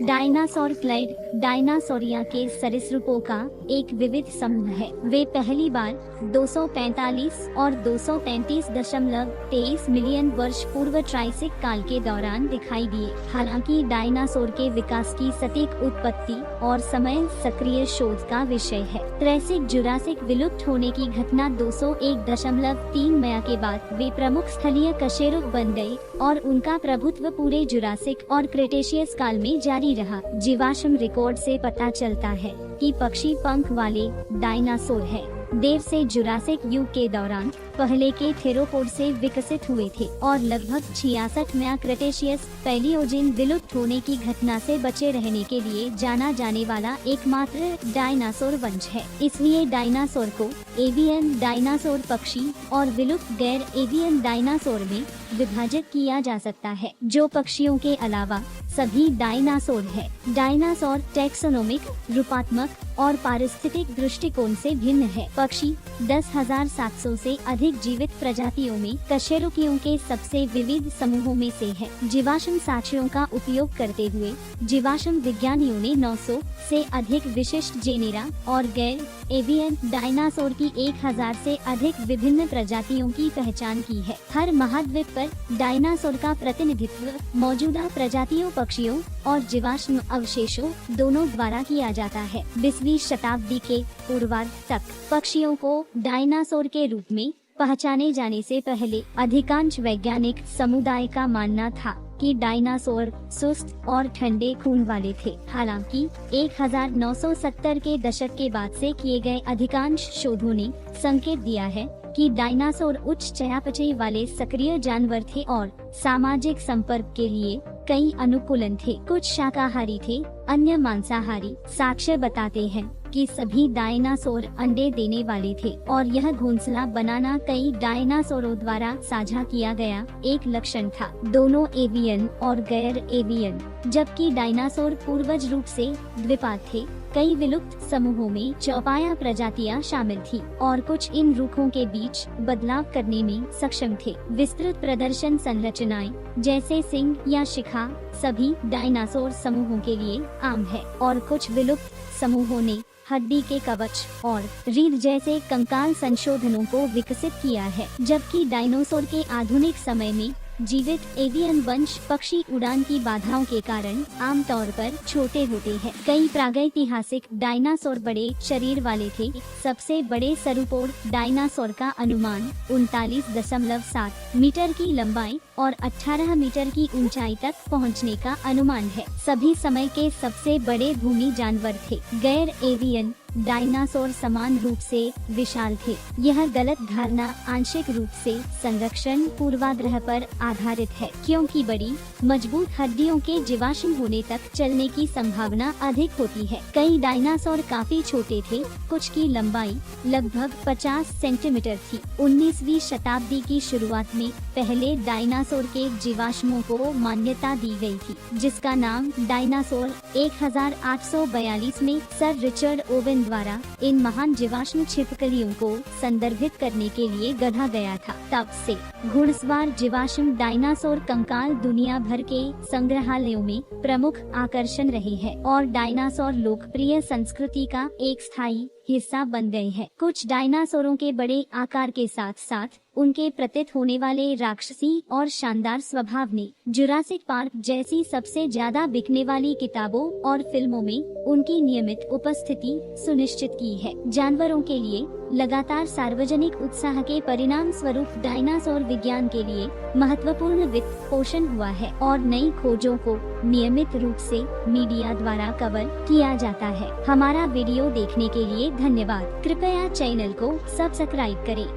Dinosaur clad Dinosauria के सरीसृपों का एक विविध समूह है। वे पहली बार 245 और 233.23 मिलियन वर्ष पूर्व ट्राइसिक काल के दौरान दिखाई दिए। हालांकि डायनासोर के विकास की सटीक उत्पत्ति और समय सक्रिय शोध का विषय है। ट्राइसिक जुरासिक विलुप्त होने की घटना 201.3 मया के बाद वे प्रमुख स्थलीय कशेरुक बन गए और उनका प्रभुत्व पूरे जुरासिक और क्रेटेशियस काल में जारी रहा। जीवाश्म रिकॉर्ड से पता चलता है कि पक्षी पंख वाले डायनासोर है। देर से जुरासिक युग के दौरान पहले के थेरोपोड से विकसित हुए थे और लगभग 66 मया क्रेटेशियस पैलियोजेन विलुप्त होने की घटना से बचे रहने के लिए जाना जाने वाला एकमात्र डायनासोर वंश है। इसलिए डायनासोर को एवियन डायनासोर पक्षी और विलुप्त गैर एवियन डायनासोर में विभाजित किया जा सकता है, जो पक्षियों के अलावा सभी डायनासोर है। डायनासोर टैक्सोनोमिक, रूपात्मक और पारिस्थितिक दृष्टिकोण से भिन्न है। पक्षी 10,700 से अधिक जीवित प्रजातियों में कशेरुकियों के सबसे विविध समूहों में से है। जीवाश्म साक्ष्यों का उपयोग करते हुए जीवाश्म विज्ञानियों ने 900 से अधिक विशिष्ट जेनेरा और गैर एवियन डायनासोर की 1000 से अधिक विभिन्न प्रजातियों की पहचान की है। हर महाद्वीप पर डायनासोर का प्रतिनिधित्व मौजूदा प्रजातियों, पक्षियों और जीवाश्म अवशेषों दोनों द्वारा किया जाता है। 20वीं शताब्दी के पूर्वार्ध तक पक्षियों को डायनासोर के रूप में पहचाने जाने से पहले अधिकांश वैज्ञानिक समुदाय का मानना था कि डायनासोर सुस्त और ठंडे खून वाले थे। हालांकि 1970 के दशक के बाद से किए गए अधिकांश शोधों ने संकेत दिया है कि डायनासोर उच्च चयापचय वाले सक्रिय जानवर थे और सामाजिक संपर्क के लिए कई अनुकूलन थे। कुछ शाकाहारी थे, अन्य मांसाहारी। साक्ष्य बताते हैं कि सभी डायनासोर अंडे देने वाले थे और यह घोंसला बनाना कई डायनासोरों द्वारा साझा किया गया एक लक्षण था। दोनों एवियन और गैर एवियन। जबकि डायनासोर पूर्वज रूप से द्विपाद थे, कई विलुप्त समूहों में चौपाया प्रजातियां शामिल थी और कुछ इन रूखों के बीच बदलाव करने में सक्षम थे। विस्तृत प्रदर्शन संरचनाएं जैसे सिंग या शिखा सभी डायनासोर समूहों के लिए आम है और कुछ विलुप्त समूहों ने हड्डी के कवच और रीढ़ जैसे कंकाल संशोधनों को विकसित किया है। जबकि डायनासोर के आधुनिक समय में जीवित एवियन वंश पक्षी उड़ान की बाधाओं के कारण आमतौर पर छोटे होते हैं। कई प्रागैतिहासिक डायनासोर बड़े शरीर वाले थे। सबसे बड़े सरूपोड डायनासोर का अनुमान 39.7 मीटर की लंबाई और 18 मीटर की ऊंचाई तक पहुंचने का अनुमान है। सभी समय के सबसे बड़े भूमि जानवर थे। गैर एवियन डायनासोर समान रूप से विशाल थे। यह गलत धारणा आंशिक रूप से संरक्षण पूर्वाग्रह पर आधारित है, क्योंकि बड़ी मजबूत हड्डियों के जीवाश्म होने तक चलने की संभावना अधिक होती है। कई डायनासोर काफी छोटे थे, कुछ की लंबाई लगभग 50 सेंटीमीटर थी। 19वीं शताब्दी की शुरुआत में पहले डायनासोर के जीवाश्मों को मान्यता दी गई थी, जिसका नाम डायनासोर 1842 में सर रिचर्ड ओवेन द्वारा इन महान जीवाश्म छिपकलियों को संदर्भित करने के लिए गढ़ा गया था। तब से घुड़सवार जीवाश्म डायनासोर कंकाल दुनिया भर के संग्रहालयों में प्रमुख आकर्षण रहे हैं और डायनासोर लोकप्रिय संस्कृति का एक स्थायी हिस्सा बन गए हैं। कुछ डायनासोरों के बड़े आकार के साथ साथ उनके प्रतीत होने वाले राक्षसी और शानदार स्वभाव ने जुरासिक पार्क जैसी सबसे ज्यादा बिकने वाली किताबों और फिल्मों में उनकी नियमित उपस्थिति सुनिश्चित की है। जानवरों के लिए लगातार सार्वजनिक उत्साह के परिणाम स्वरूप डायनासोर विज्ञान के लिए महत्वपूर्ण वित्त पोषण हुआ है और नई खोजों को नियमित रूप से मीडिया द्वारा कवर किया जाता है। हमारा वीडियो देखने के लिए धन्यवाद। कृपया चैनल को सब्सक्राइब करें।